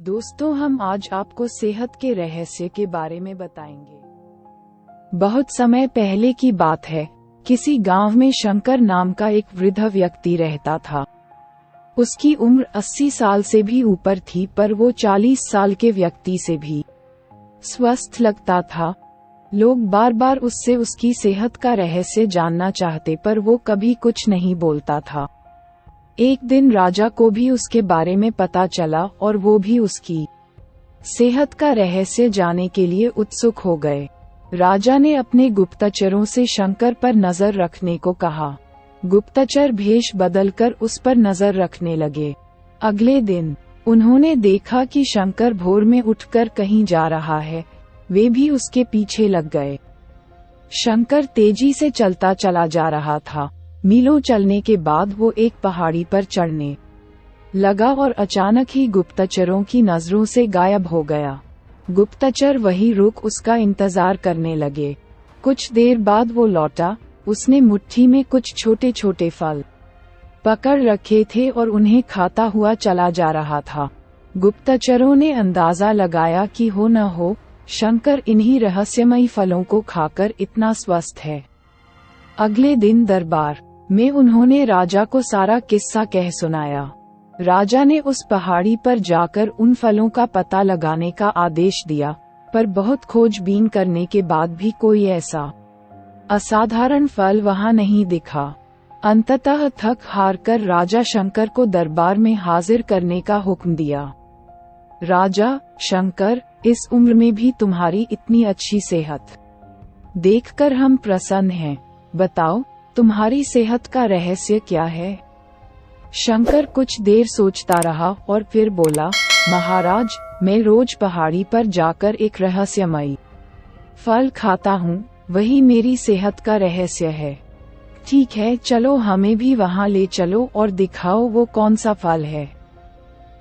दोस्तों, हम आज आपको सेहत के रहस्य के बारे में बताएंगे। बहुत समय पहले की बात है। किसी गांव में शंकर नाम का एक वृद्ध व्यक्ति रहता था। उसकी उम्र 80 साल से भी ऊपर थी, पर वो 40 साल के व्यक्ति से भी स्वस्थ लगता था। लोग बार बार उससे उसकी सेहत का रहस्य जानना चाहते, पर वो कभी कुछ नहीं बोलता था। एक दिन राजा को भी उसके बारे में पता चला और वो भी उसकी सेहत का रहस्य जानने के लिए उत्सुक हो गए। राजा ने अपने गुप्तचरों से शंकर पर नजर रखने को कहा। गुप्तचर भेष बदलकर उस पर नजर रखने लगे। अगले दिन उन्होंने देखा कि शंकर भोर में उठकर कहीं जा रहा है। वे भी उसके पीछे लग गए। शंकर तेजी से चलता चला जा रहा था। मीलों चलने के बाद वो एक पहाड़ी पर चढ़ने लगा और अचानक ही गुप्तचरों की नजरों से गायब हो गया। गुप्तचर वहीं रुक उसका इंतजार करने लगे। कुछ देर बाद वो लौटा। उसने मुट्ठी में कुछ छोटे छोटे फल पकड़ रखे थे और उन्हें खाता हुआ चला जा रहा था। गुप्तचरों ने अंदाजा लगाया कि हो न हो शंकर इन्हीं रहस्यमयी फलों को खाकर इतना स्वस्थ है। अगले दिन दरबार में उन्होंने राजा को सारा किस्सा कह सुनाया। राजा ने उस पहाड़ी पर जाकर उन फलों का पता लगाने का आदेश दिया, पर बहुत खोजबीन करने के बाद भी कोई ऐसा असाधारण फल वहां नहीं दिखा। अंततः थक हार कर राजा शंकर को दरबार में हाजिर करने का हुक्म दिया। राजा, शंकर, इस उम्र में भी तुम्हारी इतनी अच्छी सेहत देखकर हम प्रसन्न हैं। बताओ, तुम्हारी सेहत का रहस्य क्या है? शंकर कुछ देर सोचता रहा और फिर बोला, महाराज, मैं रोज पहाड़ी पर जाकर एक रहस्यमयी फल खाता हूँ। वही मेरी सेहत का रहस्य है। ठीक है, चलो हमें भी वहाँ ले चलो और दिखाओ वो कौन सा फल है।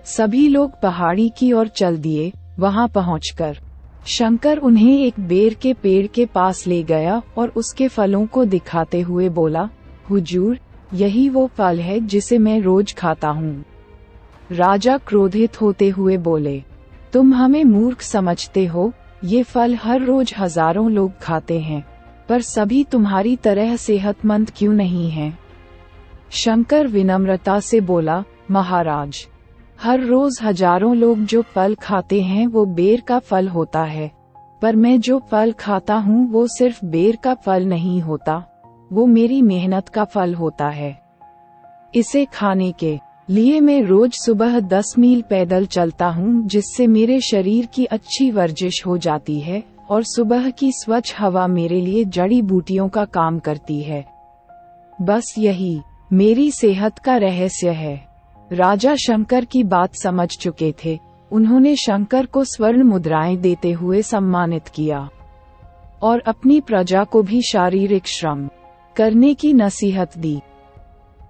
सभी लोग पहाड़ी की ओर चल दिए। वहाँ पहुँचकर शंकर उन्हें एक बेर के पेड़ के पास ले गया और उसके फलों को दिखाते हुए बोला, हुजूर, यही वो फल है जिसे मैं रोज खाता हूँ। राजा क्रोधित होते हुए बोले, तुम हमें मूर्ख समझते हो। ये फल हर रोज हजारों लोग खाते हैं, पर सभी तुम्हारी तरह सेहतमंद क्यों नहीं हैं? शंकर विनम्रता से बोला, महाराज, हर रोज हजारों लोग जो फल खाते हैं वो बेर का फल होता है, पर मैं जो फल खाता हूँ वो सिर्फ बेर का फल नहीं होता, वो मेरी मेहनत का फल होता है। इसे खाने के लिए मैं रोज सुबह 10 मील पैदल चलता हूँ, जिससे मेरे शरीर की अच्छी वर्जिश हो जाती है और सुबह की स्वच्छ हवा मेरे लिए जड़ी बूटियों का काम करती है। बस यही मेरी सेहत का रहस्य है। राजा शंकर की बात समझ चुके थे। उन्होंने शंकर को स्वर्ण मुद्राएं देते हुए सम्मानित किया और अपनी प्रजा को भी शारीरिक श्रम करने की नसीहत दी।